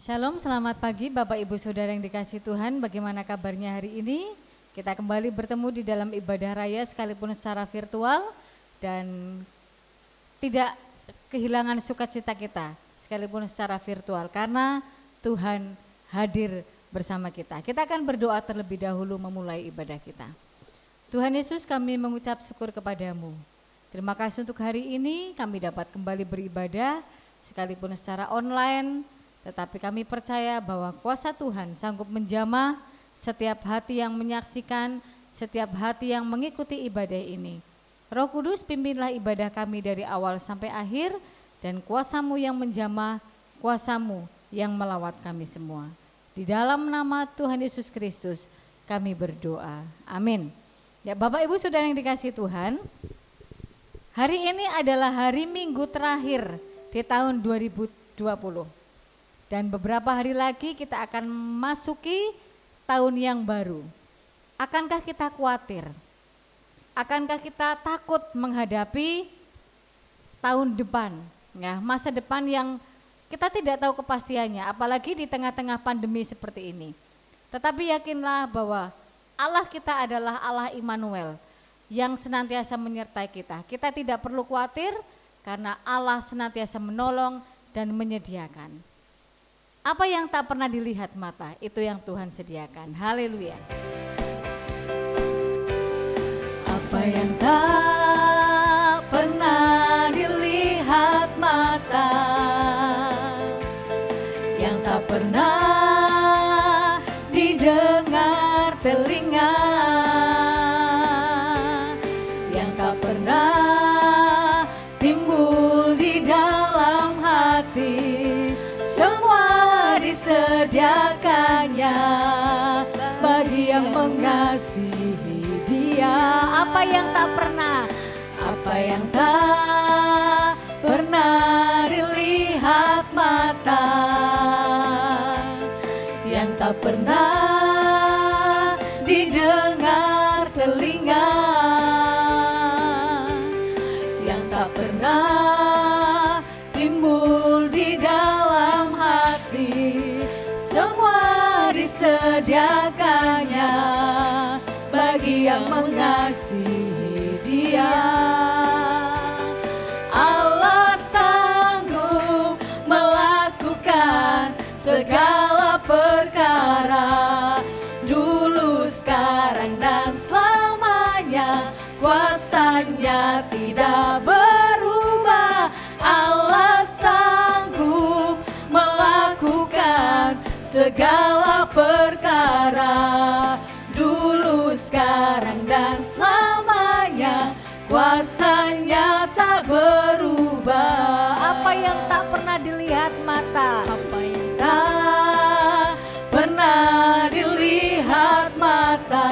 Shalom, selamat pagi Bapak Ibu Saudara yang dikasihi Tuhan. Bagaimana kabarnya hari ini? Kita kembali bertemu di dalam ibadah raya sekalipun secara virtual dan tidak kehilangan sukacita kita sekalipun secara virtual karena Tuhan hadir bersama kita. Kita akan berdoa terlebih dahulu memulai ibadah kita. Tuhan Yesus, kami mengucap syukur kepadamu. Terima kasih untuk hari ini kami dapat kembali beribadah sekalipun secara online. Tetapi kami percaya bahwa kuasa Tuhan sanggup menjamah setiap hati yang menyaksikan, setiap hati yang mengikuti ibadah ini. Roh Kudus, pimpinlah ibadah kami dari awal sampai akhir, dan kuasa-Mu yang menjamah, kuasa-Mu yang melawat kami semua. Di dalam nama Tuhan Yesus Kristus kami berdoa. Amin. Ya, Bapak Ibu Saudara yang dikasihi Tuhan, hari ini adalah hari Minggu terakhir di tahun 2020. Dan beberapa hari lagi kita akan memasuki tahun yang baru. Akankah kita khawatir? Akankah kita takut menghadapi tahun depan? Ya, masa depan yang kita tidak tahu kepastiannya, apalagi di tengah-tengah pandemi seperti ini. Tetapi yakinlah bahwa Allah kita adalah Allah Immanuel yang senantiasa menyertai kita. Kita tidak perlu khawatir karena Allah senantiasa menolong dan menyediakan. Apa yang tak pernah dilihat mata, itu yang Tuhan sediakan. Haleluya. Apa yang tak pernah dilihat mata, yang tak pernah didengar telinga, yang tak pernah timbul di dalam hati, semua disediakannya bagi yang mengasihi Dia. Apa yang tak pernah dilihat mata, yang tak pernah didengar telinga, yang tak pernah timbul di dalam hati, semua disediakannya bagi yang mengasihi Dia. Allah sanggup melakukan segala perkara, dulu, sekarang, dan selamanya. Kuasa-Nya tidak berubah. Allah sanggup melakukan segala perkara, dulu, sekarang, dan selamanya. Kuasa-Nya tak berubah. Apa yang tak pernah dilihat mata, apa yang tak pernah dilihat mata,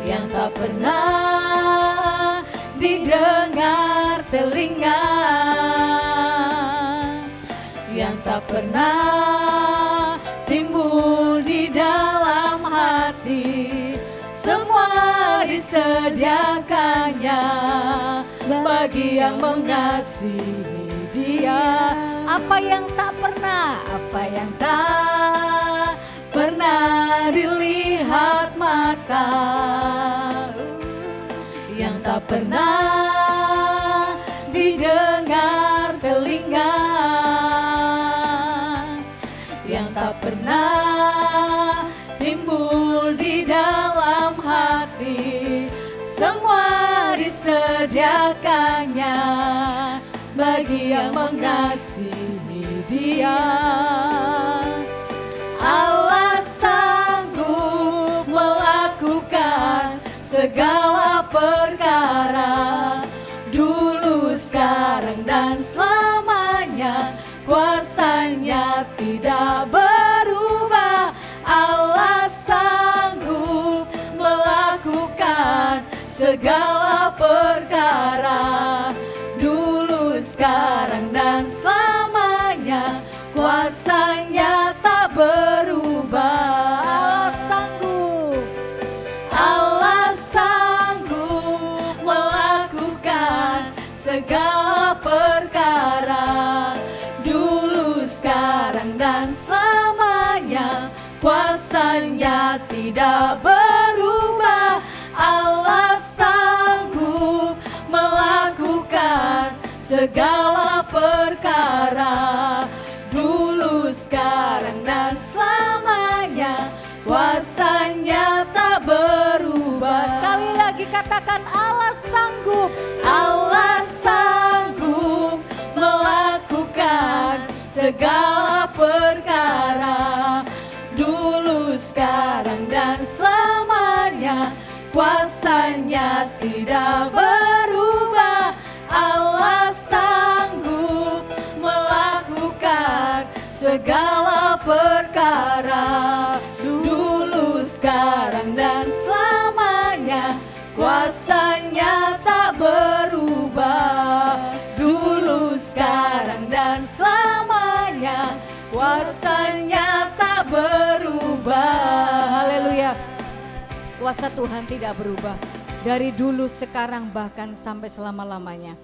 yang tak pernah didengar telinga, yang tak pernah timbul di dalam hati, semua disediakannya bagi yang mengasihi Dia. Apa yang tak pernah dilihat mata, yang tak pernah didengar telinga, yang tak pernah timbul di dalam hati, semua disediakannya bagi yang mengasihi Dia. Allah sanggup melakukan segala perkara, dulu, sekarang, dan selamanya. Kuasa-Nya tidak berubah. Allah sanggup melakukan segala perkara, dulu, sekarang, dan selamanya. Kuasa-Nya tak berubah. Allah sanggup melakukan segala perkara, dulu, sekarang dan selamanya. Kuasanya tidak berubah. Allah sanggup melakukan segala perkara. Dulu, sekarang dan selamanya. Kuasanya tak berubah. Sekali lagi katakan Allah sanggup. Allah sanggup melakukan segala perkara. Dulu, sekarang dan selamanya. Kuasanya tidak berubah. Allah sanggup melakukan segala perkara. Dulu, sekarang dan selamanya. Kuasanya tak berubah. Dulu, sekarang dan selamanya. Kuasanya tak berubah. Haleluya. Kuasa Tuhan tidak berubah. Dari dulu, sekarang, bahkan sampai selama-lamanya.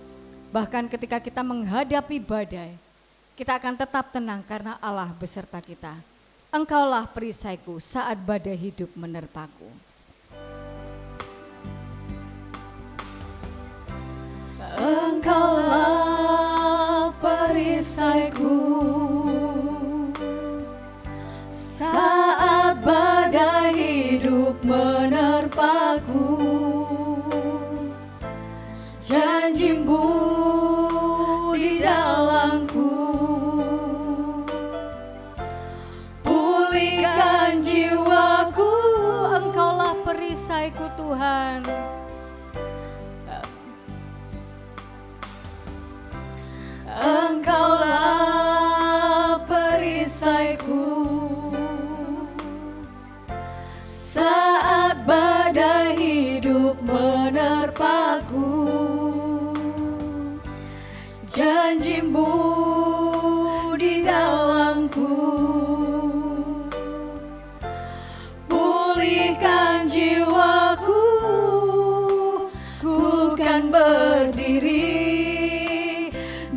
Bahkan ketika kita menghadapi badai, kita akan tetap tenang karena Allah beserta kita. Engkaulah perisaiku saat badai hidup menerpaku. Engkaulah perisaiku saat badai hidup menerpaku. Janji-Mu di dalamku, pulihkan jiwaku. Engkaulah perisaiku Tuhan. Engkaulah perisaiku saat badai hidup menerpaku. Janji-Mu di dalamku, pulihkan jiwaku. Ku kan berdiri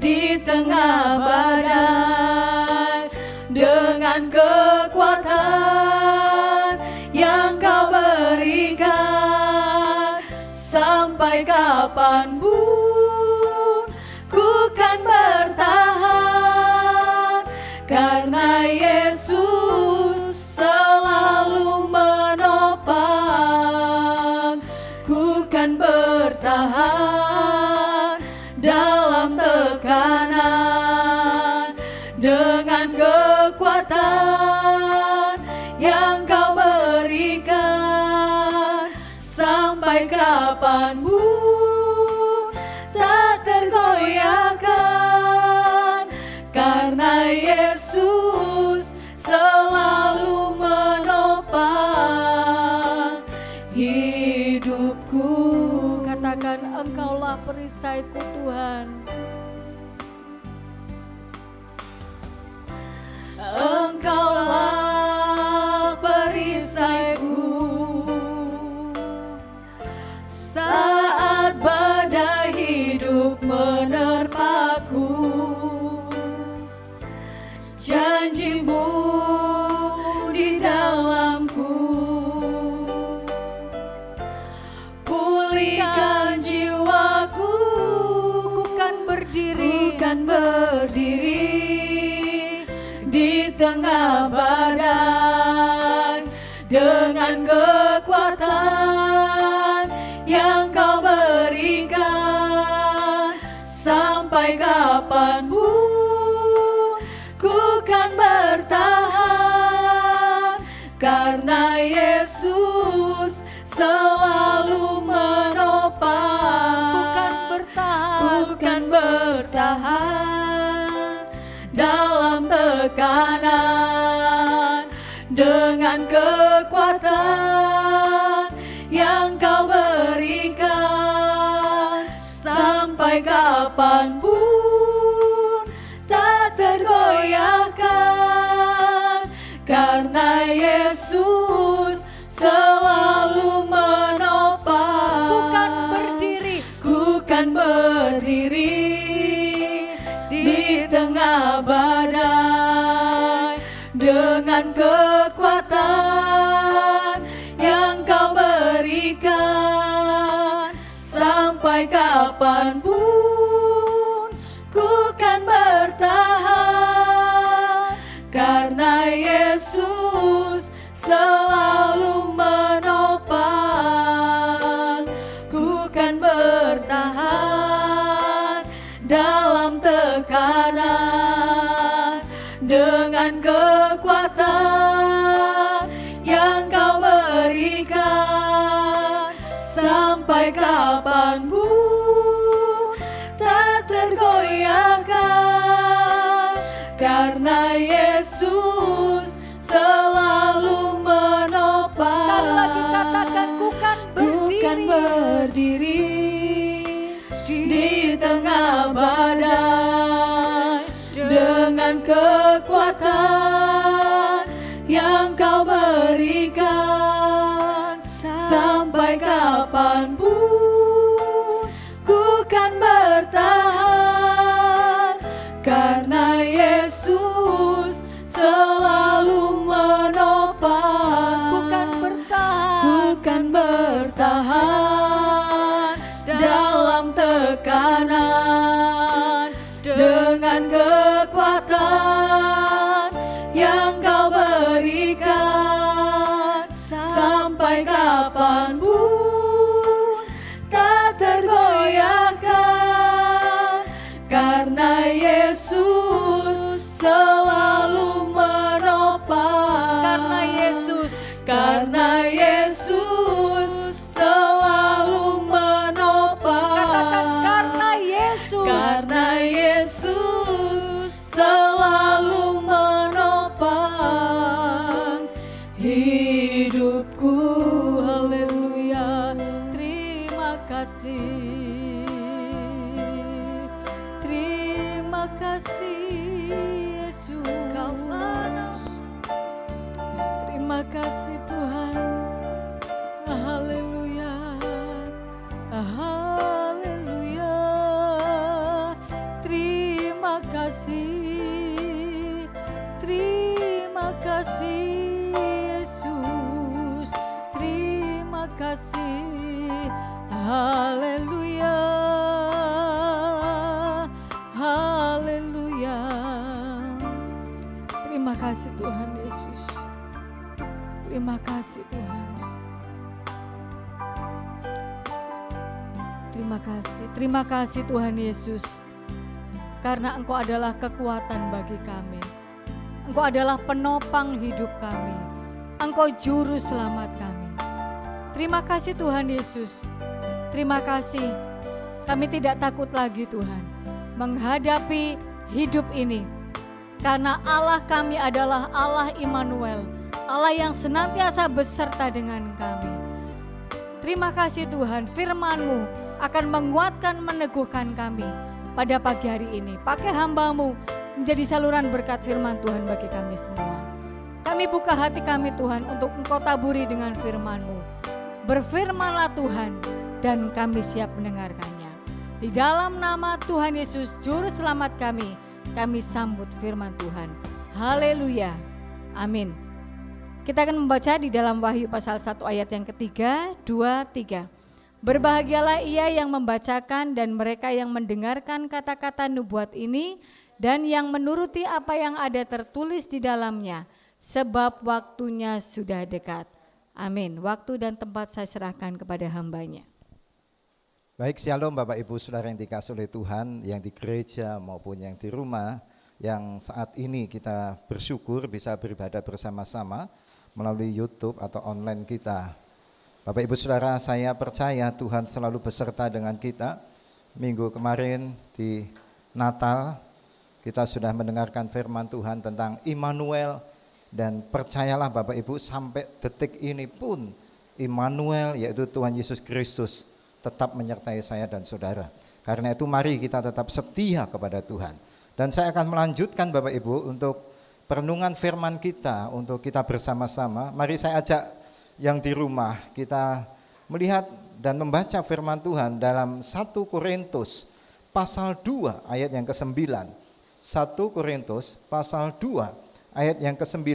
di tengah badai dengan kekuatan yang Kau berikan. Sampai kapanpun ku kan bertahan, karena Yesus selalu menopang. Ku kan bertahan dalam tekanan dengan kekuatan yang Kau berikan. Sampai kapanpun tak tergoyahkan, karena Yesus selalu menopang hidupku. Katakan Engkaulah perisaiku Tuhan. Engkaulah perisaiku saat badai hidup menerpaku. Janji-Mu di dalamku, pulihkan jiwaku. Ku kan berdiri, di tengah badai dengan kekuatan yang Kau berikan. Sampai kapanpun ku kan bertahan, karena Yesus selalu menopang. Ku kan bertahan dalam tekanan dengan kekuatan yang Kau berikan. Sampai kapanpun tak tergoyahkan, karena Yesus selalu menopang. Ku kan berdiri di tengah badai dengan kekuatan yang kau berikan. Sampai kapanpun ku kan bertahan, karena Yesus selalu menopang. Ku kan bertahan dalam tekanan dengan kekuatan yang kau berikan. Sampai kapanpun tak tergoyahkan, karena Yesus selalu menopang. Sekali lagi katakan, ku kan berdiri di tengah badai dengan kekuatan yang kau berikan. Sampai kapanpun ku kan bertahan, karena Yesus selalu menopang. Ku kan bertahan, Ku kan bertahan dalam tekanan dengan kekuatan yang kau berikan. Sampai kapanpun tak tergoyahkan, karena Yesus selalu menopang. Karena Yesus selalu menopang. Katakan, karena Yesus. Karena Yesus selalu menopang hidupku. Haleluya. Terima kasih. Terima kasih Yesus. Kau menopang. Terima kasih Tuhan. Haleluya. Haleluya. Terima kasih. Terima kasih Yesus. Terima kasih. Haleluya. Haleluya. Terima kasih Tuhan Yesus. Terima kasih Tuhan. Terima kasih Tuhan Yesus. Karena Engkau adalah kekuatan bagi kami. Engkau adalah penopang hidup kami. Engkau juru selamat kami. Terima kasih Tuhan Yesus. Terima kasih. Kami tidak takut lagi Tuhan menghadapi hidup ini. Karena Allah kami adalah Allah Immanuel. Allah yang senantiasa beserta dengan kami. Terima kasih Tuhan, firman-Mu akan menguatkan, meneguhkan kami pada pagi hari ini. Pakai hamba-Mu menjadi saluran berkat firman Tuhan bagi kami semua. Kami buka hati kami Tuhan untuk Engkau taburi dengan firman-Mu. Berfirmanlah Tuhan dan kami siap mendengarkannya. Di dalam nama Tuhan Yesus Juru Selamat kami sambut firman Tuhan. Haleluya. Amin. Kita akan membaca di dalam Wahyu pasal 1 ayat yang ketiga, 2, 3. Berbahagialah ia yang membacakan dan mereka yang mendengarkan kata-kata nubuat ini dan yang menuruti apa yang ada tertulis di dalamnya, sebab waktunya sudah dekat. Amin. Waktu dan tempat saya serahkan kepada hambanya. Baik, shalom Bapak Ibu Saudara yang dikasihi oleh Tuhan, yang di gereja maupun yang di rumah, yang saat ini kita bersyukur bisa beribadah bersama-sama melalui YouTube atau online kita. Bapak Ibu Saudara, saya percaya Tuhan selalu beserta dengan kita. Minggu kemarin di Natal kita sudah mendengarkan firman Tuhan tentang Immanuel, dan percayalah Bapak Ibu, sampai detik ini pun Immanuel yaitu Tuhan Yesus Kristus tetap menyertai saya dan saudara. Karena itu mari kita tetap setia kepada Tuhan. Dan saya akan melanjutkan Bapak Ibu untuk perenungan firman kita, untuk kita bersama-sama. Mari saya ajak yang di rumah kita melihat dan membaca firman Tuhan dalam 1 Korintus pasal 2 ayat yang ke-9. 1 Korintus pasal 2 ayat yang ke-9,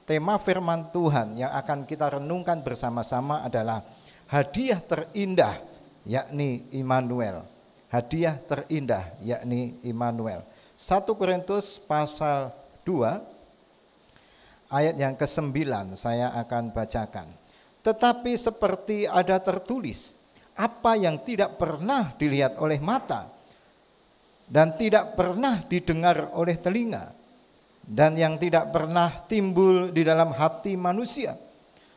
tema firman Tuhan yang akan kita renungkan bersama-sama adalah hadiah terindah, yakni Immanuel. Hadiah terindah, yakni Immanuel. 1 Korintus pasal 2 ayat yang ke-9 saya akan bacakan. Tetapi seperti ada tertulis, apa yang tidak pernah dilihat oleh mata dan tidak pernah didengar oleh telinga dan yang tidak pernah timbul di dalam hati manusia,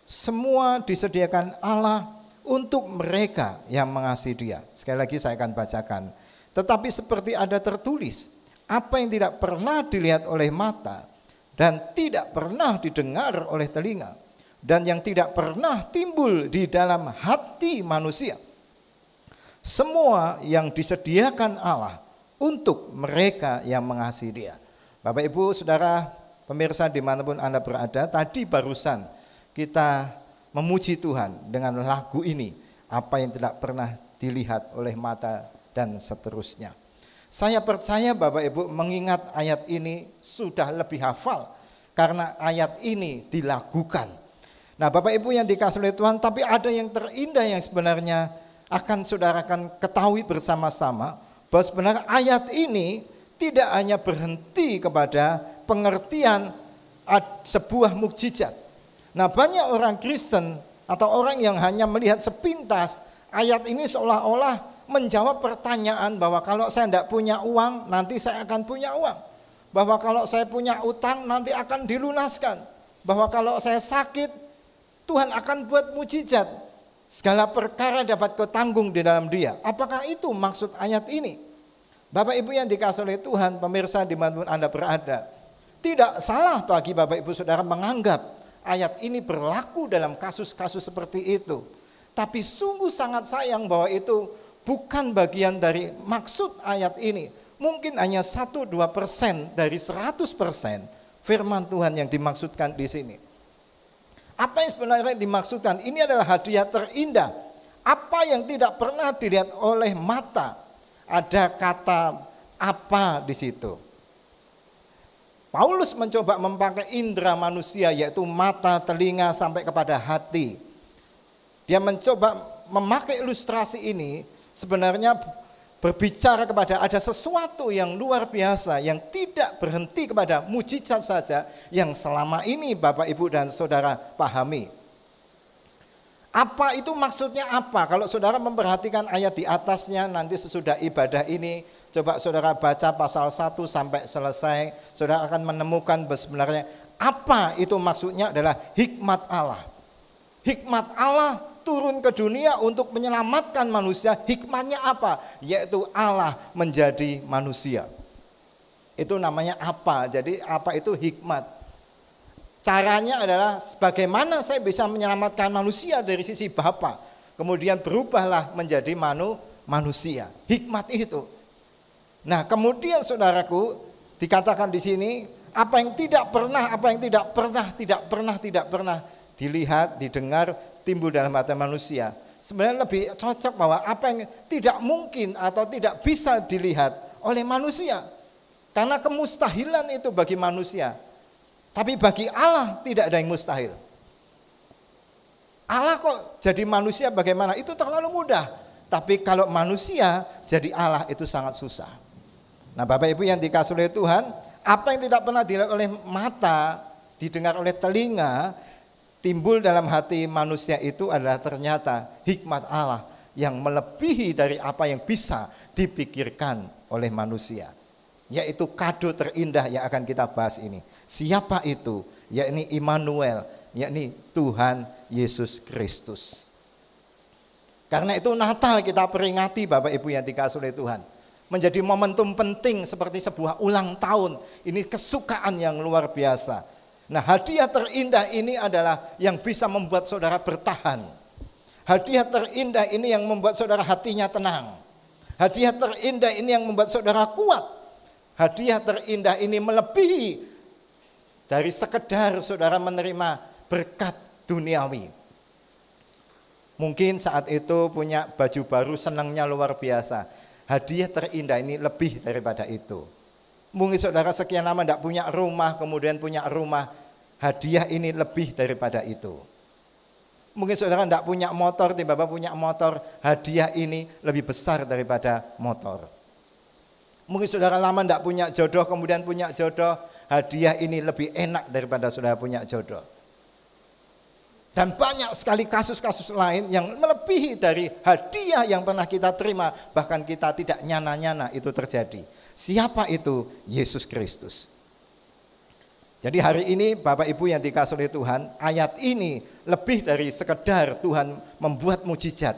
semua disediakan Allah untuk mereka yang mengasihi Dia. Sekali lagi saya akan bacakan. Tetapi seperti ada tertulis, apa yang tidak pernah dilihat oleh mata dan tidak pernah didengar oleh telinga dan yang tidak pernah timbul di dalam hati manusia, semua yang disediakan Allah untuk mereka yang mengasihi Dia. Bapak Ibu Saudara pemirsa dimanapun Anda berada, tadi barusan kita memuji Tuhan dengan lagu ini, apa yang tidak pernah dilihat oleh mata dan seterusnya. Saya percaya Bapak Ibu mengingat ayat ini sudah lebih hafal karena ayat ini dilakukan. Nah Bapak Ibu yang dikasihi oleh Tuhan, tapi ada yang terindah yang sebenarnya akan saudara akan ketahui bersama-sama, bahwa sebenarnya ayat ini tidak hanya berhenti kepada pengertian sebuah mukjizat. Nah banyak orang Kristen atau orang yang hanya melihat sepintas ayat ini seolah-olah menjawab pertanyaan bahwa kalau saya tidak punya uang nanti saya akan punya uang. Bahwa kalau saya punya utang nanti akan dilunaskan. Bahwa kalau saya sakit Tuhan akan buat mukjizat. Segala perkara dapat kau tanggung di dalam Dia. Apakah itu maksud ayat ini? Bapak Ibu yang dikasihi oleh Tuhan, pemirsa dimanapun Anda berada, tidak salah bagi Bapak Ibu Saudara menganggap ayat ini berlaku dalam kasus-kasus seperti itu. Tapi sungguh sangat sayang bahwa itu bukan bagian dari maksud ayat ini. Mungkin hanya 1-2% dari 100% firman Tuhan yang dimaksudkan di sini. Apa yang sebenarnya dimaksudkan? Ini adalah hadiah terindah. Apa yang tidak pernah dilihat oleh mata. Ada kata apa di situ. Paulus mencoba memakai indera manusia yaitu mata, telinga sampai kepada hati. Dia mencoba memakai ilustrasi ini sebenarnya berbicara kepada ada sesuatu yang luar biasa yang tidak berhenti kepada mujizat saja yang selama ini Bapak Ibu dan Saudara pahami. Apa itu maksudnya apa? Kalau saudara memperhatikan ayat di atasnya nanti sesudah ibadah ini, coba saudara baca pasal 1 sampai selesai, saudara akan menemukan sebenarnya apa itu maksudnya adalah hikmat Allah. Hikmat Allah turun ke dunia untuk menyelamatkan manusia. Hikmatnya apa? Yaitu Allah menjadi manusia. Itu namanya apa? Jadi apa itu hikmat? Caranya adalah bagaimana saya bisa menyelamatkan manusia dari sisi Bapa. Kemudian berubahlah menjadi manusia. Hikmat itu. Nah, kemudian saudaraku dikatakan di sini apa yang tidak pernah dilihat, didengar, timbul dalam hati manusia. Sebenarnya lebih cocok bahwa apa yang tidak mungkin atau tidak bisa dilihat oleh manusia. Karena kemustahilan itu bagi manusia. Tapi bagi Allah tidak ada yang mustahil. Allah kok jadi manusia bagaimana? Itu terlalu mudah. Tapi kalau manusia jadi Allah itu sangat susah. Nah Bapak Ibu yang dikasihi oleh Tuhan, apa yang tidak pernah dilihat oleh mata, didengar oleh telinga, timbul dalam hati manusia itu adalah ternyata hikmat Allah yang melebihi dari apa yang bisa dipikirkan oleh manusia. Yaitu kado terindah yang akan kita bahas ini. Siapa itu? Yakni Immanuel, yakni Tuhan Yesus Kristus. Karena itu Natal kita peringati Bapak Ibu yang dikasihi oleh Tuhan. Menjadi momentum penting seperti sebuah ulang tahun. Ini kesukaan yang luar biasa. Nah hadiah terindah ini adalah yang bisa membuat saudara bertahan. Hadiah terindah ini yang membuat saudara hatinya tenang. Hadiah terindah ini yang membuat saudara kuat. Hadiah terindah ini melebihi dari sekedar saudara menerima berkat duniawi. Mungkin saat itu punya baju baru senangnya luar biasa. Hadiah terindah ini lebih daripada itu. Mungkin saudara sekian lama tidak punya rumah, kemudian punya rumah. Hadiah ini lebih daripada itu. Mungkin saudara tidak punya motor, tiba-tiba punya motor. Hadiah ini lebih besar daripada motor. Mungkin saudara lama tidak punya jodoh, kemudian punya jodoh. Hadiah ini lebih enak daripada saudara punya jodoh. Dan banyak sekali kasus-kasus lain yang melebihi dari hadiah yang pernah kita terima. Bahkan kita tidak nyana-nyana itu terjadi. Siapa itu? Yesus Kristus. Jadi hari ini Bapak Ibu yang dikasihi oleh Tuhan, ayat ini lebih dari sekedar Tuhan membuat mujizat.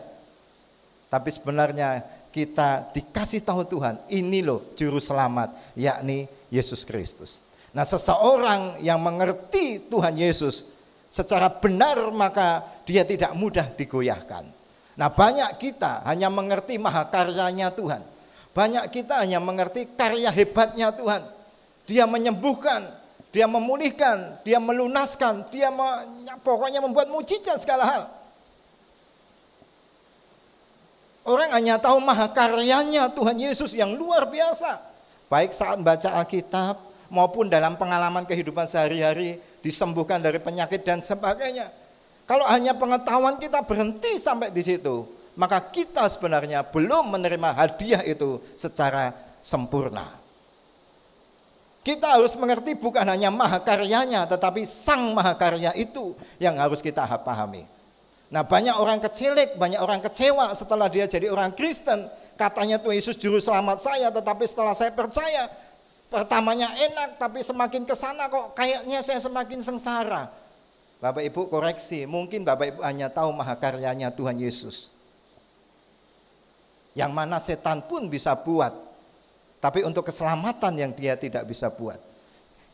Tapi sebenarnya kita dikasih tahu Tuhan, ini loh juru selamat, yakni Yesus Kristus. Nah, seseorang yang mengerti Tuhan Yesus secara benar, maka dia tidak mudah digoyahkan. Nah, banyak kita hanya mengerti mahakaryanya Tuhan. Banyak kita hanya mengerti karya hebatnya Tuhan. Dia menyembuhkan, dia memulihkan, dia melunaskan, dia pokoknya membuat mujizat segala hal. Orang hanya tahu mahakaryanya Tuhan Yesus yang luar biasa. Baik saat baca Alkitab maupun dalam pengalaman kehidupan sehari-hari, disembuhkan dari penyakit dan sebagainya. Kalau hanya pengetahuan kita berhenti sampai di situ, maka kita sebenarnya belum menerima hadiah itu secara sempurna. Kita harus mengerti bukan hanya mahakaryanya, tetapi sang mahakarya itu yang harus kita pahami. Nah, banyak orang kecilik, banyak orang kecewa setelah dia jadi orang Kristen. Katanya Tuhan Yesus juru selamat saya, tetapi setelah saya percaya, pertamanya enak, tapi semakin ke sana kok kayaknya saya semakin sengsara. Bapak Ibu koreksi, mungkin Bapak Ibu hanya tahu mahakaryanya Tuhan Yesus. Yang mana setan pun bisa buat, tapi untuk keselamatan yang dia tidak bisa buat.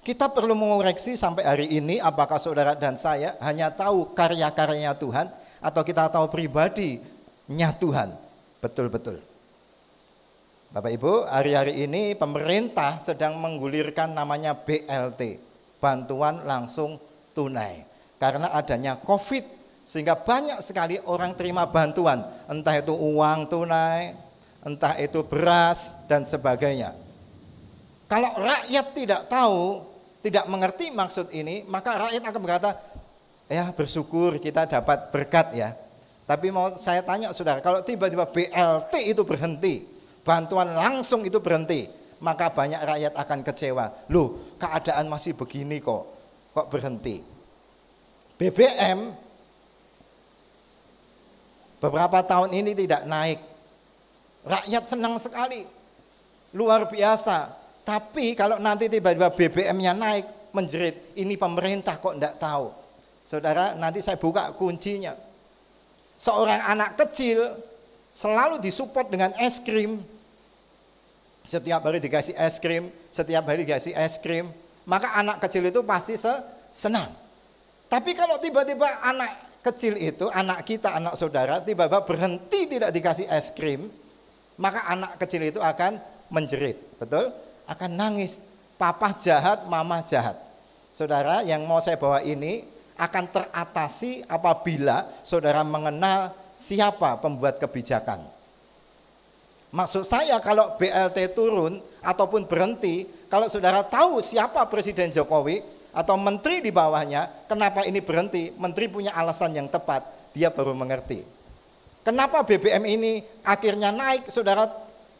Kita perlu mengoreksi sampai hari ini, apakah saudara dan saya hanya tahu karya-karyanya Tuhan, atau kita tahu pribadinya Tuhan. Betul-betul. Bapak Ibu, hari-hari ini pemerintah sedang menggulirkan namanya BLT, bantuan langsung tunai. Karena adanya COVID, sehingga banyak sekali orang terima bantuan, entah itu uang tunai, entah itu beras dan sebagainya. Kalau rakyat tidak tahu, tidak mengerti maksud ini, maka rakyat akan berkata, ya bersyukur kita dapat berkat ya. Tapi mau saya tanya saudara, kalau tiba-tiba BLT itu berhenti, bantuan langsung itu berhenti, maka banyak rakyat akan kecewa. Loh, keadaan masih begini kok berhenti. BBM beberapa tahun ini tidak naik. Rakyat senang sekali, luar biasa. Tapi kalau nanti tiba-tiba BBM-nya naik, menjerit, ini pemerintah kok enggak tahu. Saudara, nanti saya buka kuncinya. Seorang anak kecil selalu disupport dengan es krim. Setiap hari dikasih es krim, setiap hari dikasih es krim. Maka anak kecil itu pasti senang. Tapi kalau tiba-tiba anak kecil itu, anak kita, anak saudara, tiba-tiba berhenti tidak dikasih es krim, maka anak kecil itu akan menjerit, betul? Akan nangis, papa jahat, mama jahat. Saudara, yang mau saya bawa ini akan teratasi apabila saudara mengenal siapa pembuat kebijakan. Maksud saya kalau BLT turun ataupun berhenti, kalau saudara tahu siapa Presiden Jokowi atau menteri di bawahnya, kenapa ini berhenti, menteri punya alasan yang tepat, dia baru mengerti. Kenapa BBM ini akhirnya naik, saudara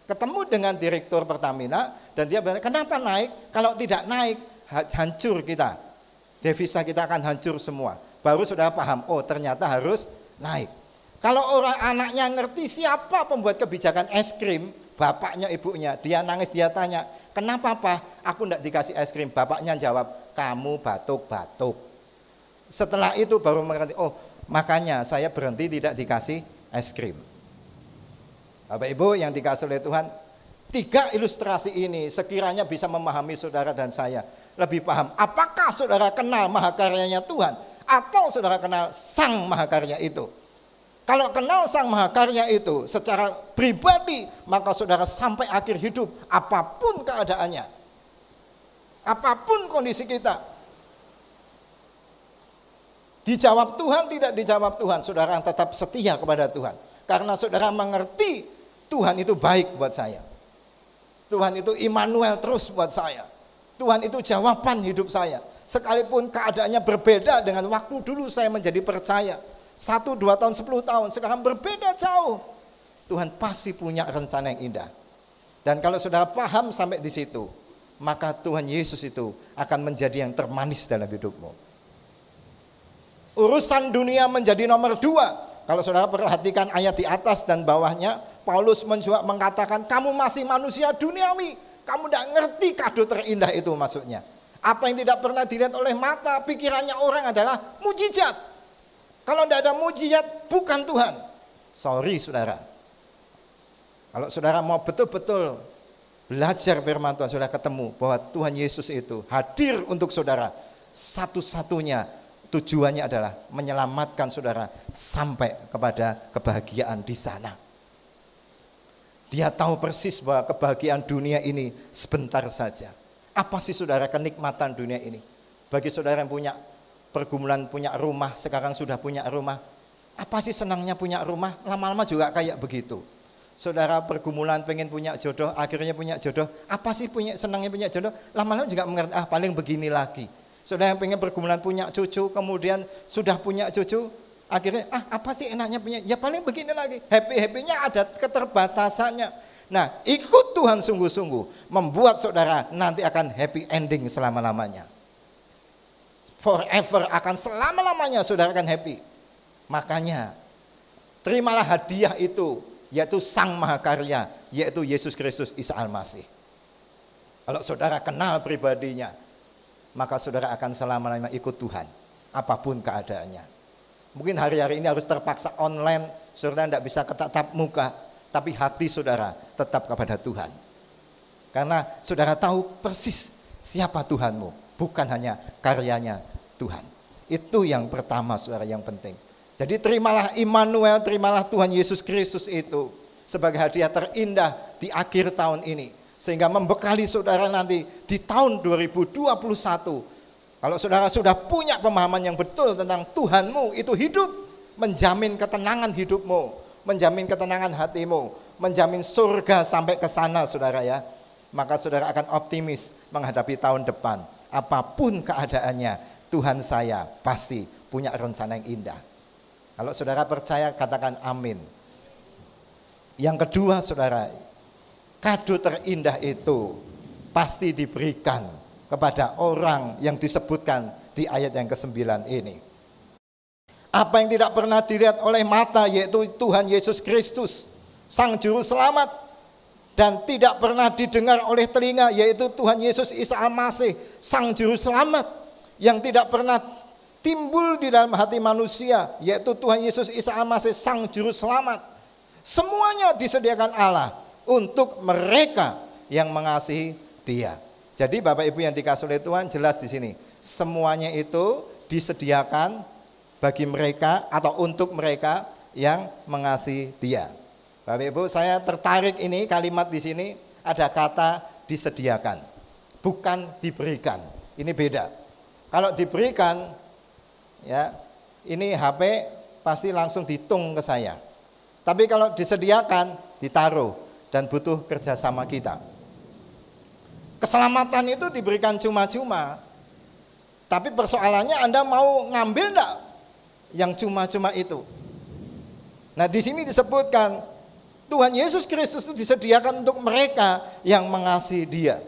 ketemu dengan direktur Pertamina dan dia bilang, kenapa naik? Kalau tidak naik, hancur kita. Devisa kita akan hancur semua. Baru saudara paham, oh ternyata harus naik. Kalau orang anaknya ngerti siapa pembuat kebijakan es krim, bapaknya ibunya, dia nangis, dia tanya, kenapa Pak? Aku enggak dikasih es krim. Bapaknya jawab, kamu batuk-batuk. Setelah itu baru mengerti, oh makanya saya berhenti tidak dikasih es krim. Bapak Ibu yang dikasih oleh Tuhan, 3 ilustrasi ini sekiranya bisa memahami saudara dan saya. Lebih paham, apakah saudara kenal mahakaryanya Tuhan atau saudara kenal sang mahakarya itu. Kalau kenal sang mahakarya itu secara pribadi, maka saudara sampai akhir hidup, apapun keadaannya, apapun kondisi kita, dijawab Tuhan, tidak dijawab Tuhan, saudara tetap setia kepada Tuhan. Karena saudara mengerti Tuhan itu baik buat saya. Tuhan itu Immanuel terus buat saya. Tuhan itu jawaban hidup saya. Sekalipun keadaannya berbeda dengan waktu dulu saya menjadi percaya. 1, 2 tahun, 10 tahun, sekarang berbeda jauh. Tuhan pasti punya rencana yang indah. Dan kalau saudara paham sampai di situ, maka Tuhan Yesus itu akan menjadi yang termanis dalam hidupmu. Urusan dunia menjadi nomor 2. Kalau saudara perhatikan ayat di atas dan bawahnya, Paulus mencoba mengatakan kamu masih manusia duniawi. Kamu tidak ngerti kado terindah itu maksudnya. Apa yang tidak pernah dilihat oleh mata, pikirannya orang adalah mujizat. Kalau tidak ada mujizat, bukan Tuhan. Sorry saudara. Kalau saudara mau betul-betul belajar firman Tuhan, saudara ketemu bahwa Tuhan Yesus itu hadir untuk saudara. Satu-satunya tujuannya adalah menyelamatkan saudara sampai kepada kebahagiaan di sana. Dia tahu persis bahwa kebahagiaan dunia ini sebentar saja. Apa sih saudara kenikmatan dunia ini? Bagi saudara yang punya pergumulan, punya rumah, sekarang sudah punya rumah. Apa sih senangnya punya rumah? Lama-lama juga kayak begitu. Saudara pergumulan pengen punya jodoh, akhirnya punya jodoh. Apa sih senangnya punya jodoh? Lama-lama juga mengerti, paling begini lagi. Saudara yang pengen pergumulan punya cucu, kemudian sudah punya cucu, akhirnya apa sih enaknya punya, ya paling begini lagi. Happy-happynya ada keterbatasannya. Nah, ikut Tuhan sungguh-sungguh membuat saudara nanti akan happy ending selama-lamanya. Forever, akan selama-lamanya saudara akan happy. Makanya terimalah hadiah itu, yaitu Sang Mahakarya, yaitu Yesus Kristus Isa Al-Masih. Kalau saudara kenal pribadinya, maka saudara akan selama-lamanya ikut Tuhan, apapun keadaannya. Mungkin hari-hari ini harus terpaksa online, saudara tidak bisa tatap muka, tapi hati saudara tetap kepada Tuhan. Karena saudara tahu persis siapa Tuhanmu, bukan hanya karyanya Tuhan. Itu yang pertama saudara, yang penting. Jadi terimalah Immanuel, terimalah Tuhan Yesus Kristus itu sebagai hadiah terindah di akhir tahun ini. Sehingga membekali saudara nanti di tahun 2021. Kalau saudara sudah punya pemahaman yang betul tentang Tuhanmu itu hidup, menjamin ketenangan hidupmu, menjamin ketenangan hatimu, menjamin surga sampai ke sana saudara ya. Maka saudara akan optimis menghadapi tahun depan. Apapun keadaannya, Tuhan saya pasti punya rencana yang indah. Kalau saudara percaya, katakan amin. Yang kedua saudara, kado terindah itu pasti diberikan kepada orang yang disebutkan di ayat yang ke-9 ini. Apa yang tidak pernah dilihat oleh mata, yaitu Tuhan Yesus Kristus, Sang Juru Selamat, dan tidak pernah didengar oleh telinga, yaitu Tuhan Yesus Isa Al-Masih, Sang Juru Selamat, yang tidak pernah timbul di dalam hati manusia, yaitu Tuhan Yesus Isa Al-Masih, Sang Juru Selamat. Semuanya disediakan Allah untuk mereka yang mengasihi Dia. Jadi Bapak Ibu yang dikasihi oleh Tuhan, jelas di sini semuanya itu disediakan bagi mereka atau untuk mereka yang mengasihi Dia. Bapak Ibu, saya tertarik ini kalimat di sini ada kata disediakan, bukan diberikan. Ini beda. Kalau diberikan, ya ini HP pasti langsung ditung ke saya. Tapi kalau disediakan, ditaruh dan butuh kerjasama kita. Keselamatan itu diberikan cuma-cuma. Tapi persoalannya Anda mau ngambil enggak yang cuma-cuma itu? Nah di sini disebutkan Tuhan Yesus Kristus itu disediakan untuk mereka yang mengasihi Dia.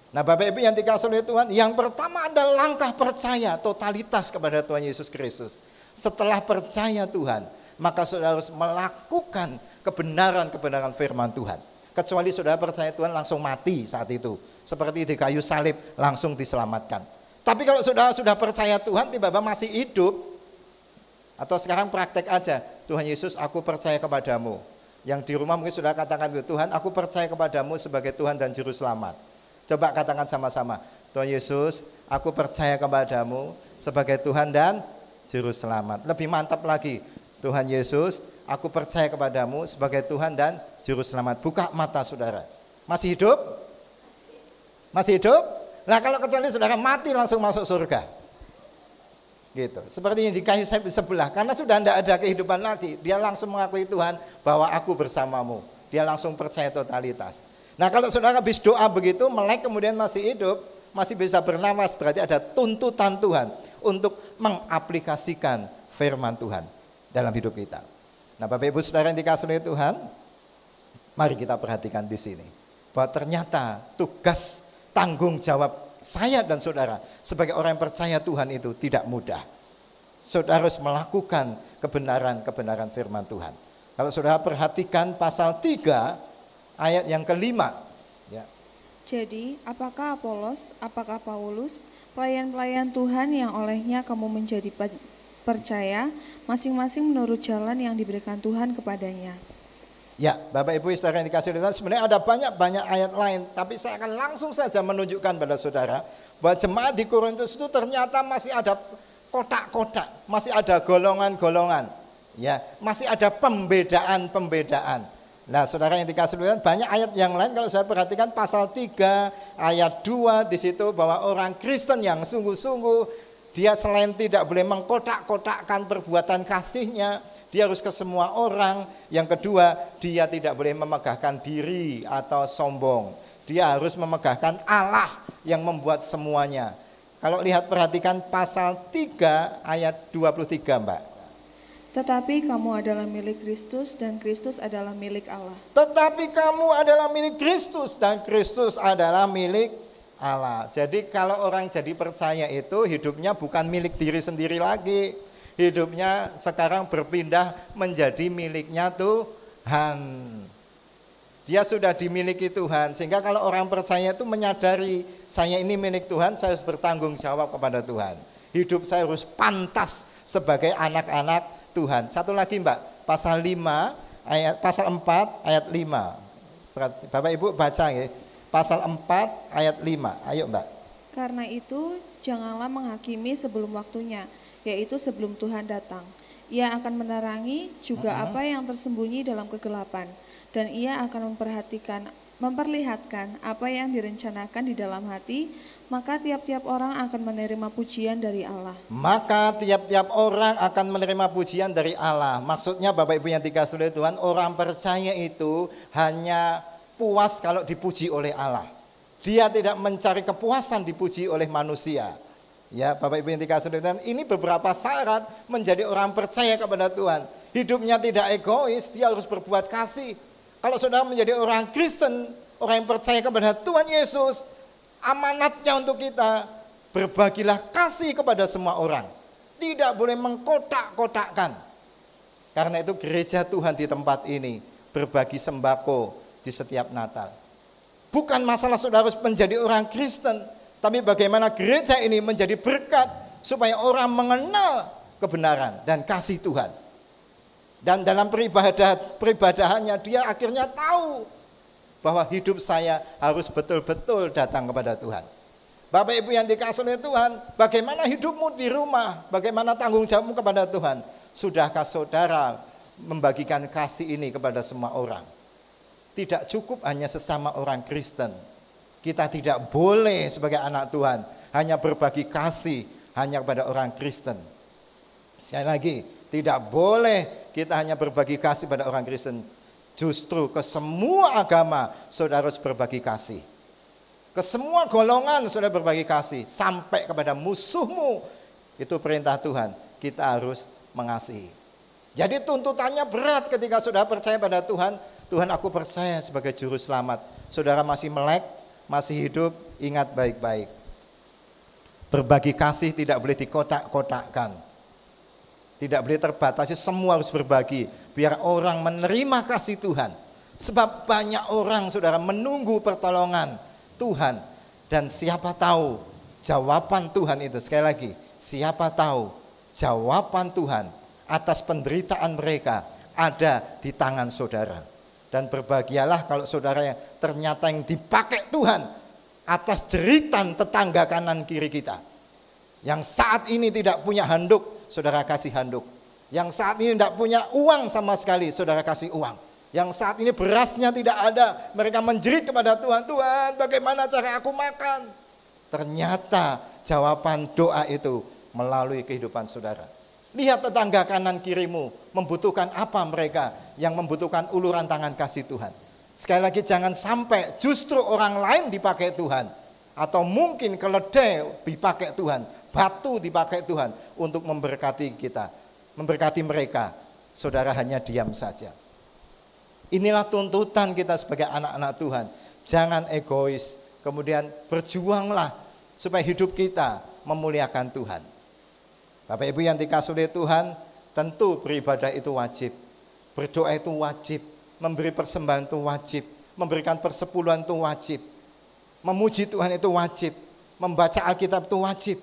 Nah Bapak Ibu yang dikasihi oleh Tuhan, yang pertama adalah langkah percaya totalitas kepada Tuhan Yesus Kristus. Setelah percaya Tuhan, maka saudara harus melakukan kebenaran-kebenaran firman Tuhan. Kecuali saudara percaya Tuhan langsung mati saat itu. Seperti di kayu salib langsung diselamatkan. Tapi kalau saudara sudah percaya Tuhan, tiba-tiba masih hidup, atau sekarang praktek aja, Tuhan Yesus aku percaya kepadamu. Yang di rumah mungkin sudah katakan, Tuhan aku percaya kepadamu sebagai Tuhan dan Juru Selamat. Coba katakan sama-sama, Tuhan Yesus aku percaya kepadamu sebagai Tuhan dan Juru Selamat. Lebih mantap lagi, Tuhan Yesus aku percaya kepadamu sebagai Tuhan dan Juru Selamat. Buka mata saudara. Masih hidup? Masih hidup? Nah kalau kecuali saudara mati langsung masuk surga. Gitu. Seperti yang di kayu salib di sebelah, karena sudah tidak ada kehidupan lagi, dia langsung mengakui Tuhan bahwa aku bersamamu. Dia langsung percaya totalitas. Nah kalau saudara habis doa begitu, melek kemudian masih hidup, masih bisa bernapas, berarti ada tuntutan Tuhan untuk mengaplikasikan firman Tuhan dalam hidup kita. Nah Bapak Ibu Saudara yang dikasihi oleh Tuhan, mari kita perhatikan di sini bahwa ternyata tugas tanggung jawab saya dan saudara sebagai orang yang percaya Tuhan itu tidak mudah. Saudara harus melakukan kebenaran firman Tuhan. Kalau saudara perhatikan pasal 3 ayat yang kelima. Ya. Jadi, apakah Apolos, apakah Paulus, pelayan-pelayan Tuhan yang olehnya kamu menjadi percaya, masing-masing menurut jalan yang diberikan Tuhan kepadanya. Ya, Bapak Ibu Saudara yang dikasihi Tuhan, sebenarnya ada banyak ayat lain, tapi saya akan langsung saja menunjukkan pada saudara bahwa jemaat di Korintus itu ternyata masih ada kotak-kotak, masih ada golongan-golongan, ya, masih ada pembedaan-pembedaan. Nah, saudara yang dikasihi Tuhan, banyak ayat yang lain kalau saya perhatikan pasal 3 ayat 2 di situ bahwa orang Kristen yang sungguh-sungguh dia selain tidak boleh mengkotak-kotakkan perbuatan kasihnya, dia harus ke semua orang. Yang kedua, dia tidak boleh memegahkan diri atau sombong. Dia harus memegahkan Allah yang membuat semuanya. Kalau lihat perhatikan pasal 3 ayat 23 Mbak. Tetapi kamu adalah milik Kristus dan Kristus adalah milik Allah. Tetapi kamu adalah milik Kristus dan Kristus adalah milik Allah. Jadi kalau orang jadi percaya itu hidupnya bukan milik diri sendiri lagi. Hidupnya sekarang berpindah menjadi miliknya Tuhan. Dia sudah dimiliki Tuhan. Sehingga kalau orang percaya itu menyadari saya ini milik Tuhan, saya harus bertanggung jawab kepada Tuhan. Hidup saya harus pantas sebagai anak-anak Tuhan. Satu lagi Mbak, pasal 4 ayat 5. Bapak Ibu baca ya. Pasal 4 ayat 5. Ayo Mbak. Karena itu janganlah menghakimi sebelum waktunya, yaitu sebelum Tuhan datang. Ia akan menerangi juga apa yang tersembunyi dalam kegelapan, dan ia akan memperlihatkan apa yang direncanakan di dalam hati, maka tiap-tiap orang akan menerima pujian dari Allah. Maka tiap-tiap orang akan menerima pujian dari Allah. Maksudnya Bapak Ibu yang dikasihi oleh Tuhan, orang percaya itu hanya puas kalau dipuji oleh Allah. Dia tidak mencari kepuasan dipuji oleh manusia. Ya, Bapak Ibu yang dikasihi oleh Tuhan, ini beberapa syarat menjadi orang percaya kepada Tuhan. Hidupnya tidak egois, dia harus berbuat kasih. Kalau saudara menjadi orang Kristen, orang yang percaya kepada Tuhan Yesus, amanatnya untuk kita, berbagilah kasih kepada semua orang. Tidak boleh mengkotak-kotakkan. Karena itu gereja Tuhan di tempat ini berbagi sembako di setiap Natal. Bukan masalah saudara harus menjadi orang Kristen, tapi bagaimana gereja ini menjadi berkat supaya orang mengenal kebenaran dan kasih Tuhan. Dan dalam peribadahannya dia akhirnya tahu bahwa hidup saya harus betul-betul datang kepada Tuhan. Bapak Ibu yang dikasihi oleh Tuhan, bagaimana hidupmu di rumah? Bagaimana tanggung jawabmu kepada Tuhan? Sudahkah saudara membagikan kasih ini kepada semua orang? Tidak cukup hanya sesama orang Kristen. Kita tidak boleh sebagai anak Tuhan hanya berbagi kasih hanya kepada orang Kristen. Sekali lagi, tidak boleh kita hanya berbagi kasih pada orang Kristen. Justru ke semua agama saudara harus berbagi kasih. Ke semua golongan saudara berbagi kasih. Sampai kepada musuhmu. Itu perintah Tuhan. Kita harus mengasihi. Jadi tuntutannya berat ketika saudara percaya pada Tuhan. Tuhan, aku percaya sebagai juru selamat. Saudara masih melek, masih hidup, ingat baik-baik. Berbagi kasih tidak boleh dikotak-kotakkan. Tidak boleh terbatasi, semua harus berbagi. Biar orang menerima kasih Tuhan. Sebab banyak orang saudara menunggu pertolongan Tuhan. Dan siapa tahu jawaban Tuhan itu, sekali lagi, siapa tahu jawaban Tuhan atas penderitaan mereka ada di tangan saudara. Dan berbahagialah kalau saudara yang ternyata yang dipakai Tuhan atas jeritan tetangga kanan kiri kita. Yang saat ini tidak punya handuk, saudara kasih handuk. Yang saat ini tidak punya uang sama sekali, saudara kasih uang. Yang saat ini berasnya tidak ada, mereka menjerit kepada Tuhan, Tuhan bagaimana cara aku makan? Ternyata jawaban doa itu melalui kehidupan saudara. Lihat tetangga kanan kirimu membutuhkan apa mereka, yang membutuhkan uluran tangan kasih Tuhan. Sekali lagi, jangan sampai justru orang lain dipakai Tuhan, atau mungkin keledai dipakai Tuhan, batu dipakai Tuhan untuk memberkati kita, memberkati mereka. Saudara hanya diam saja. Inilah tuntutan kita sebagai anak-anak Tuhan. Jangan egois, kemudian berjuanglah supaya hidup kita memuliakan Tuhan. Bapak Ibu yang dikasihi oleh Tuhan, tentu beribadah itu wajib, berdoa itu wajib, memberi persembahan itu wajib, memberikan persepuluhan itu wajib, memuji Tuhan itu wajib, membaca Alkitab itu wajib.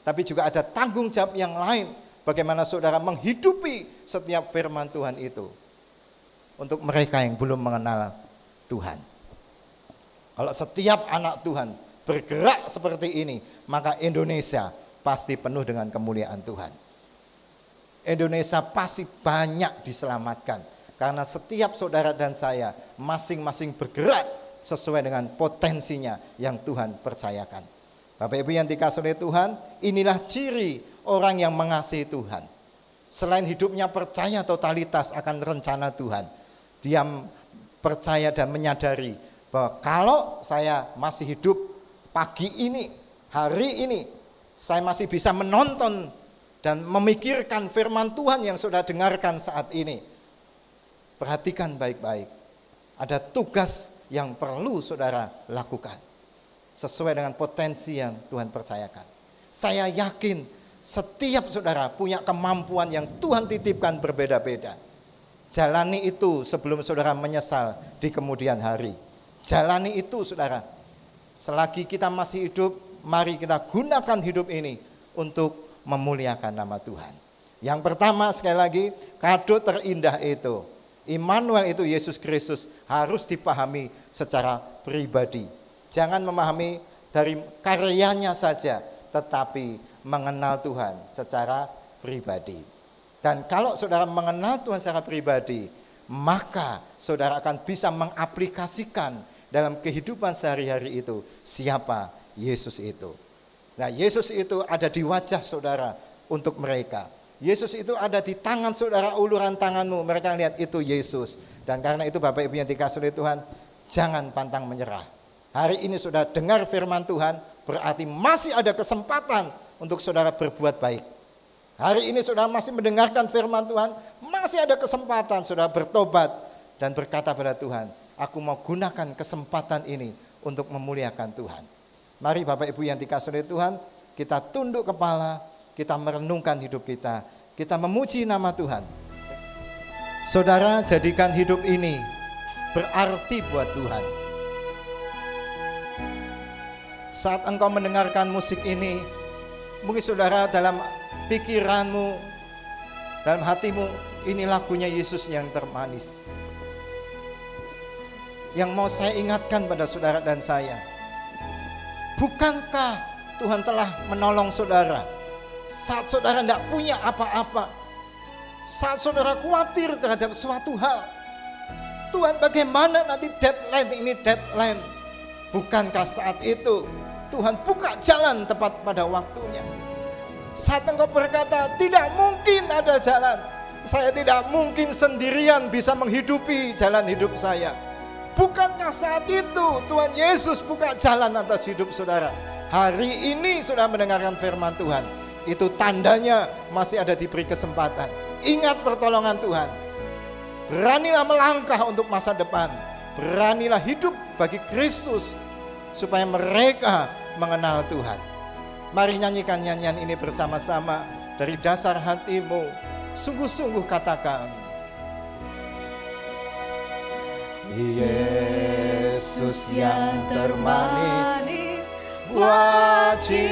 Tapi juga ada tanggung jawab yang lain, bagaimana saudara menghidupi setiap firman Tuhan itu untuk mereka yang belum mengenal Tuhan. Kalau setiap anak Tuhan bergerak seperti ini, maka Indonesia pasti penuh dengan kemuliaan Tuhan. Indonesia pasti banyak diselamatkan, karena setiap saudara dan saya masing-masing bergerak sesuai dengan potensinya yang Tuhan percayakan. Bapak Ibu yang dikasihi oleh Tuhan, inilah ciri orang yang mengasihi Tuhan. Selain hidupnya percaya totalitas akan rencana Tuhan, dia percaya dan menyadari bahwa kalau saya masih hidup pagi ini, hari ini, saya masih bisa menonton dan memikirkan firman Tuhan yang sudah dengarkan saat ini. Perhatikan baik-baik, ada tugas yang perlu saudara lakukan sesuai dengan potensi yang Tuhan percayakan. Saya yakin setiap saudara punya kemampuan yang Tuhan titipkan berbeda-beda. Jalani itu sebelum saudara menyesal di kemudian hari. Jalani itu saudara. Selagi kita masih hidup, mari kita gunakan hidup ini untuk memuliakan nama Tuhan. Yang pertama, sekali lagi, kado terindah itu, Immanuel itu Yesus Kristus, harus dipahami secara pribadi. Jangan memahami dari karyanya saja, tetapi mengenal Tuhan secara pribadi. Dan kalau saudara mengenal Tuhan secara pribadi, maka saudara akan bisa mengaplikasikan dalam kehidupan sehari-hari itu siapa Yesus itu. Nah, Yesus itu ada di wajah saudara untuk mereka. Yesus itu ada di tangan saudara, uluran tanganmu, mereka lihat itu Yesus. Dan karena itu Bapak Ibu yang dikasihi oleh Tuhan, jangan pantang menyerah. Hari ini sudah dengar firman Tuhan, berarti masih ada kesempatan untuk saudara berbuat baik. Hari ini saudara masih mendengarkan firman Tuhan, masih ada kesempatan saudara bertobat dan berkata pada Tuhan, aku mau gunakan kesempatan ini untuk memuliakan Tuhan. Mari Bapak Ibu yang dikasihi oleh Tuhan, kita tunduk kepala, kita merenungkan hidup kita, kita memuji nama Tuhan. Saudara, jadikan hidup ini berarti buat Tuhan. Saat engkau mendengarkan musik ini, mungkin saudara dalam pikiranmu, dalam hatimu, ini lagunya Yesus yang termanis. Yang mau saya ingatkan pada saudara dan saya, bukankah Tuhan telah menolong saudara saat saudara tidak punya apa-apa, saat saudara khawatir terhadap suatu hal? Tuhan, bagaimana nanti deadline ini deadline? Bukankah saat itu Tuhan buka jalan tepat pada waktunya? Saat engkau berkata, tidak mungkin ada jalan, saya tidak mungkin sendirian bisa menghidupi jalan hidup saya. Bukankah saat itu Tuhan Yesus buka jalan atas hidup saudara? Hari ini sudah mendengarkan firman Tuhan, itu tandanya masih ada diberi kesempatan. Ingat pertolongan Tuhan. Beranilah melangkah untuk masa depan. Beranilah hidup bagi Kristus supaya mereka mengenal Tuhan. Mari nyanyikan nyanyian ini bersama-sama dari dasar hatimu. Sungguh-sungguh katakan, Yesus yang termanis buat jiwaku,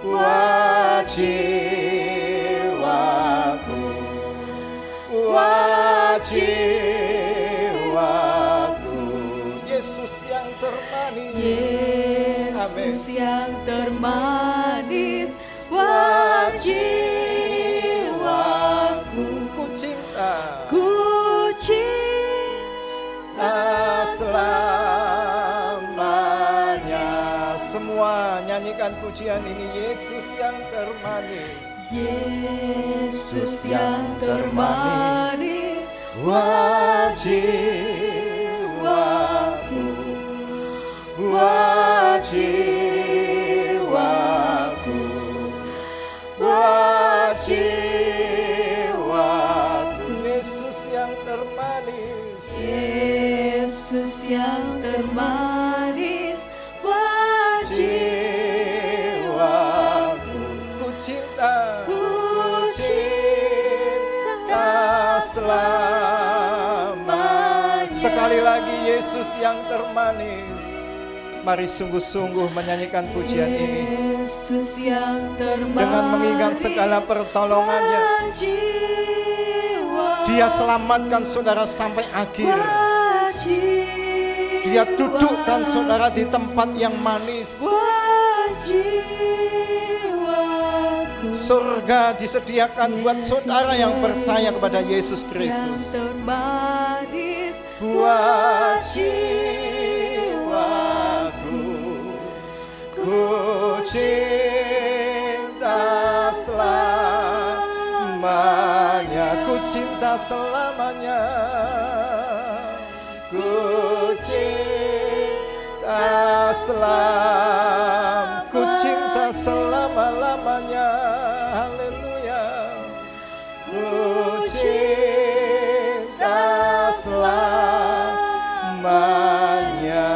buat jiwaku, buat jiwaku. Yesus yang termanis, Yesus yang termanis buat jiwaku. Ku cinta selamanya. Semua nyanyikan pujian ini, Yesus yang termanis, Yesus yang termanis buat jiwaku, buat jiwaku, buat jiwaku. Yesus yang termanis, Yesus yang termanis, buat jiwaku. Ku cinta selamanya. Sekali lagi Yesus yang termanis. Mari sungguh-sungguh menyanyikan pujian ini Yesus yang termanis, dengan mengingat segala pertolongannya. Dia selamatkan saudara sampai akhir. Dia dudukkan saudara di tempat yang manis. Surga disediakan buat saudara yang percaya kepada Yesus Kristus. Buat jiwaku, ku cinta selamanya, ku cinta selamanya, ku cinta ku cinta selama-lamanya. Haleluya. Ku cinta selamanya.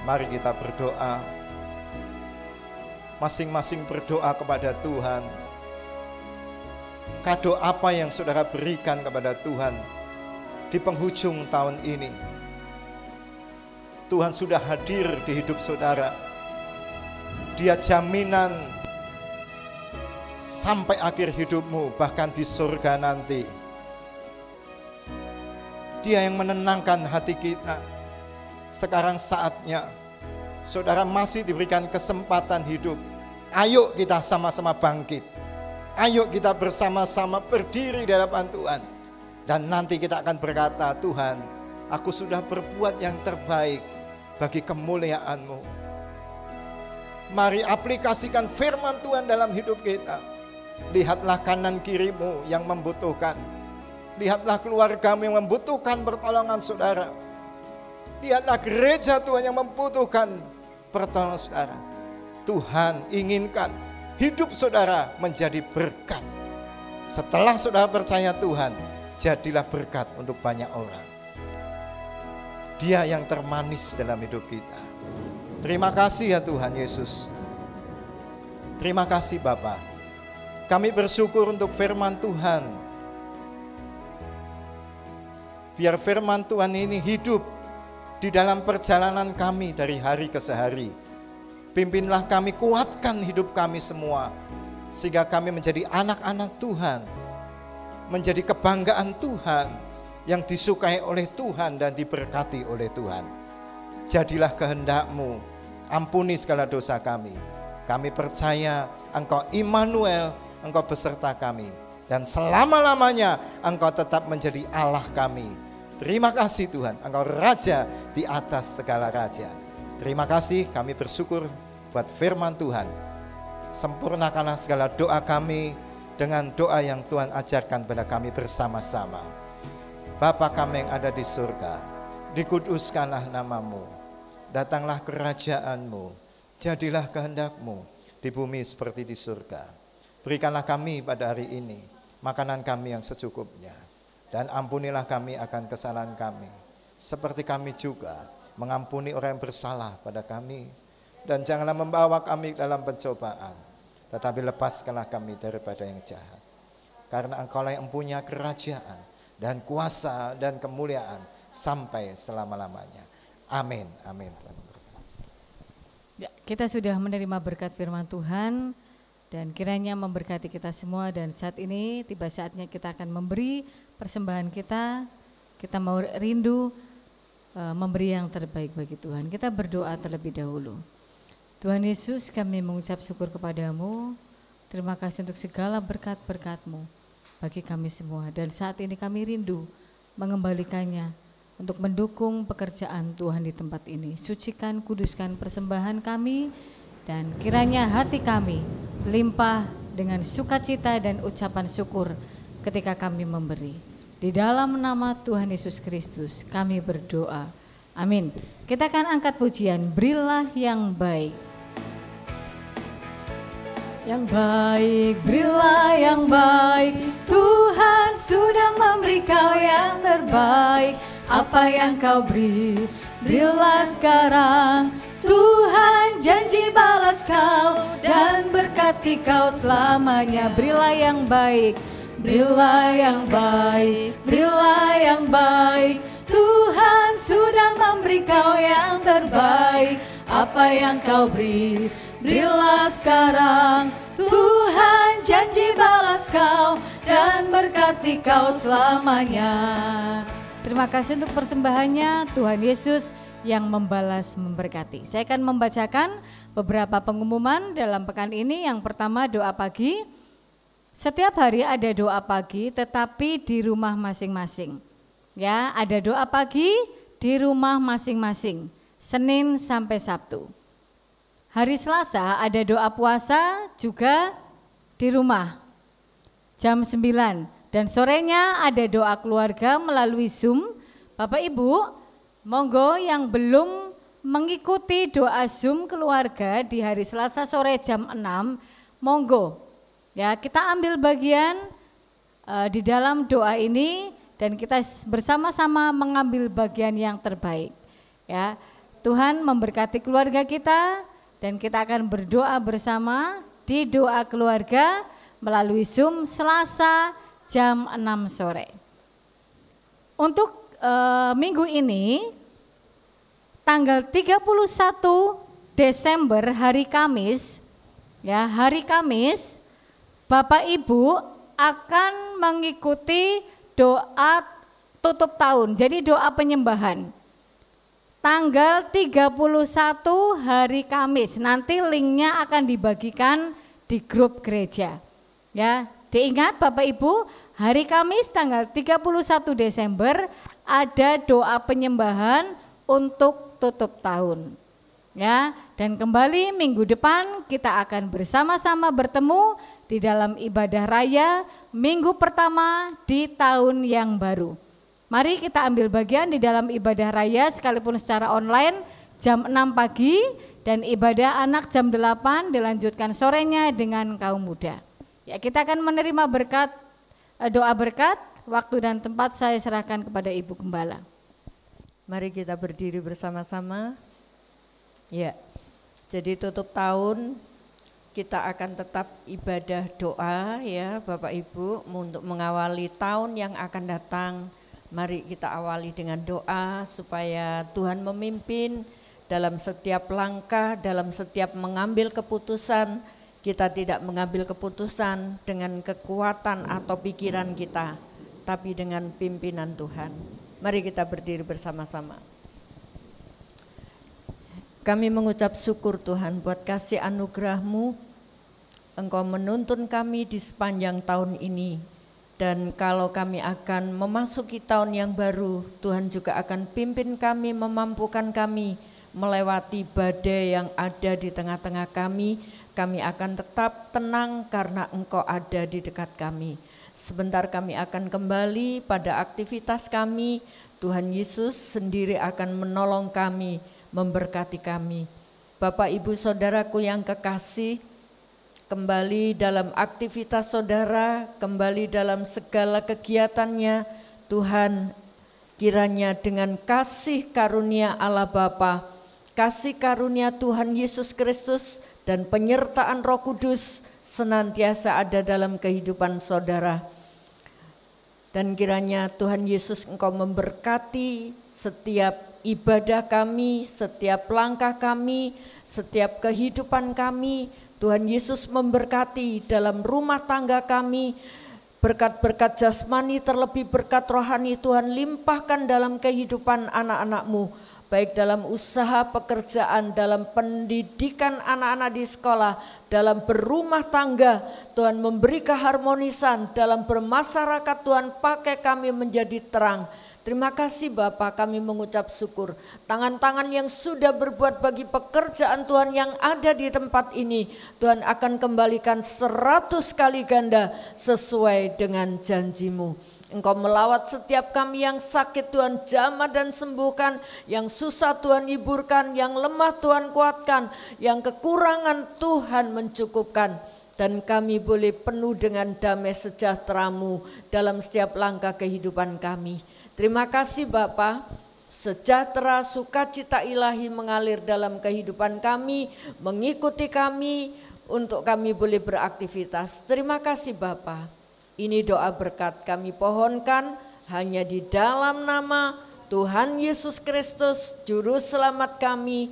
Mari kita berdoa. Masing-masing berdoa kepada Tuhan. Kado apa yang saudara berikan kepada Tuhan di penghujung tahun ini? Tuhan sudah hadir di hidup saudara. Dia jaminan sampai akhir hidupmu, bahkan di surga nanti. Dia yang menenangkan hati kita. Sekarang saatnya saudara masih diberikan kesempatan hidup. Ayo kita sama-sama bangkit. Ayo kita bersama-sama berdiri di hadapan Tuhan. Dan nanti kita akan berkata, Tuhan, aku sudah berbuat yang terbaik bagi kemuliaan-Mu. Mari aplikasikan firman Tuhan dalam hidup kita. Lihatlah kanan kirimu yang membutuhkan. Lihatlah keluargamu yang membutuhkan pertolongan saudara. Lihatlah gereja Tuhan yang membutuhkan pertolongan saudara. Tuhan inginkan hidup saudara menjadi berkat. Setelah saudara percaya Tuhan, jadilah berkat untuk banyak orang. Dia yang termanis dalam hidup kita. Terima kasih ya Tuhan Yesus. Terima kasih Bapa. Kami bersyukur untuk firman Tuhan. Biar firman Tuhan ini hidup di dalam perjalanan kami dari hari ke hari. Pimpinlah kami, kuatkan hidup kami semua. Sehingga kami menjadi anak-anak Tuhan. Menjadi kebanggaan Tuhan. Yang disukai oleh Tuhan dan diberkati oleh Tuhan. Jadilah kehendak-Mu. Ampuni segala dosa kami. Kami percaya Engkau Immanuel, Engkau beserta kami. Dan selama-lamanya Engkau tetap menjadi Allah kami. Terima kasih Tuhan, Engkau Raja di atas segala raja. Terima kasih, kami bersyukur buat firman Tuhan. Sempurnakanlah segala doa kami dengan doa yang Tuhan ajarkan pada kami bersama-sama. Bapa kami yang ada di surga, dikuduskanlah nama-Mu. Datanglah kerajaan-Mu, jadilah kehendak-Mu di bumi seperti di surga. Berikanlah kami pada hari ini makanan kami yang secukupnya. Dan ampunilah kami akan kesalahan kami. Seperti kami juga mengampuni orang yang bersalah pada kami. Dan janganlah membawa kami dalam pencobaan. Tetapi lepaskanlah kami daripada yang jahat. Karena Engkaulah yang punya kerajaan dan kuasa dan kemuliaan sampai selama-lamanya. Amin. Amin. Ya, kita sudah menerima berkat firman Tuhan. Dan kiranya memberkati kita semua, dan saat ini tiba saatnya kita akan memberi persembahan kita. Kita mau rindu memberi yang terbaik bagi Tuhan. Kita berdoa terlebih dahulu. Tuhan Yesus, kami mengucap syukur kepadamu. Terima kasih untuk segala berkat-berkat-Mu bagi kami semua. Dan saat ini kami rindu mengembalikannya untuk mendukung pekerjaan Tuhan di tempat ini. Sucikan, kuduskan persembahan kami. Dan kiranya hati kami limpah dengan sukacita dan ucapan syukur ketika kami memberi. Di dalam nama Tuhan Yesus Kristus kami berdoa. Amin. Kita akan angkat pujian, berilah yang baik. Yang baik, berilah yang baik. Tuhan sudah memberi kau yang terbaik. Apa yang kau beri, berilah sekarang. Tuhan janji balas kau dan berkati kau selamanya. Berilah yang baik, berilah yang baik, berilah yang baik. Tuhan sudah memberi kau yang terbaik. Apa yang kau beri, berilah sekarang. Tuhan janji balas kau dan berkati kau selamanya. Terima kasih untuk persembahannya. Tuhan Yesus yang membalas memberkati. Saya akan membacakan beberapa pengumuman dalam pekan ini. Yang pertama, doa pagi. Setiap hari ada doa pagi tetapi di rumah masing-masing. Ya, ada doa pagi di rumah masing-masing, Senin sampai Sabtu. Hari Selasa ada doa puasa juga di rumah, jam 9. Dan sorenya ada doa keluarga melalui Zoom. Bapak Ibu, monggo yang belum mengikuti doa Zoom keluarga di hari Selasa sore jam 6, monggo. Ya, kita ambil bagian di dalam doa ini dan kita bersama-sama mengambil bagian yang terbaik. Ya, Tuhan memberkati keluarga kita dan kita akan berdoa bersama di doa keluarga melalui Zoom Selasa jam 6 sore. Untuk minggu ini tanggal 31 Desember hari Kamis, ya, hari Kamis, Bapak Ibu akan mengikuti doa tutup tahun, jadi doa penyembahan. Tanggal 31 hari Kamis, nanti linknya akan dibagikan di grup gereja. Ya, diingat Bapak Ibu, hari Kamis tanggal 31 Desember ada doa penyembahan untuk tutup tahun. Ya, dan kembali minggu depan kita akan bersama-sama bertemu di dalam ibadah raya minggu pertama di tahun yang baru. Mari kita ambil bagian di dalam ibadah raya sekalipun secara online jam 6 pagi dan ibadah anak jam 8 dilanjutkan sorenya dengan kaum muda. Ya, kita akan menerima berkat, doa berkat, waktu dan tempat saya serahkan kepada Ibu Gembala. Mari kita berdiri bersama-sama. Ya, jadi tutup tahun kita akan tetap ibadah doa ya Bapak Ibu untuk mengawali tahun yang akan datang. Mari kita awali dengan doa supaya Tuhan memimpin dalam setiap langkah, dalam setiap mengambil keputusan. Kita tidak mengambil keputusan dengan kekuatan atau pikiran kita, tapi dengan pimpinan Tuhan. Mari kita berdiri bersama-sama. Kami mengucap syukur Tuhan buat kasih anugerah-Mu. Engkau menuntun kami di sepanjang tahun ini. Dan kalau kami akan memasuki tahun yang baru, Tuhan juga akan pimpin kami, memampukan kami melewati badai yang ada di tengah-tengah kami. Kami akan tetap tenang karena Engkau ada di dekat kami. Sebentar kami akan kembali pada aktivitas kami. Tuhan Yesus sendiri akan menolong kami, memberkati kami. Bapak Ibu Saudaraku yang kekasih, kembali dalam aktivitas saudara, kembali dalam segala kegiatannya, Tuhan kiranya dengan kasih karunia Allah Bapa, kasih karunia Tuhan Yesus Kristus dan penyertaan Roh Kudus senantiasa ada dalam kehidupan saudara. Dan kiranya Tuhan Yesus Engkau memberkati setiap ibadah kami, setiap langkah kami, setiap kehidupan kami. Tuhan Yesus memberkati dalam rumah tangga kami, berkat-berkat jasmani terlebih berkat rohani Tuhan limpahkan dalam kehidupan anak-anak-Mu, baik dalam usaha pekerjaan, dalam pendidikan anak-anak di sekolah, dalam berumah tangga. Tuhan memberi keharmonisan, dalam bermasyarakat Tuhan pakai kami menjadi terang. Terima kasih Bapa, kami mengucap syukur. Tangan-tangan yang sudah berbuat bagi pekerjaan Tuhan yang ada di tempat ini, Tuhan akan kembalikan 100 kali ganda sesuai dengan janji-Mu. Engkau melawat setiap kami yang sakit, Tuhan jamah dan sembuhkan, yang susah Tuhan hiburkan, yang lemah Tuhan kuatkan, yang kekurangan Tuhan mencukupkan. Dan kami boleh penuh dengan damai sejahtera-Mu dalam setiap langkah kehidupan kami. Terima kasih Bapa, sejahtera sukacita ilahi mengalir dalam kehidupan kami, mengikuti kami untuk kami boleh beraktivitas. Terima kasih Bapa. Ini doa berkat kami pohonkan hanya di dalam nama Tuhan Yesus Kristus, Juru Selamat kami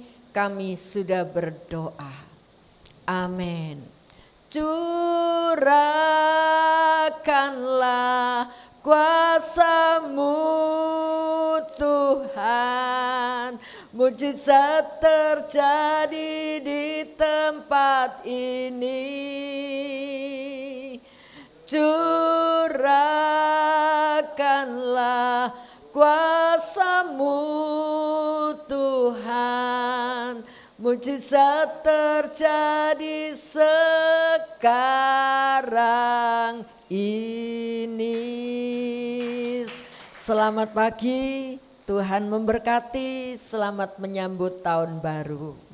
sudah berdoa. Amin. Curahkanlah kuasa-Mu Tuhan, mujizat terjadi di tempat ini. Curahkanlah kuasa-Mu Tuhan, mujizat terjadi sekarang ini. Selamat pagi, Tuhan memberkati, selamat menyambut tahun baru.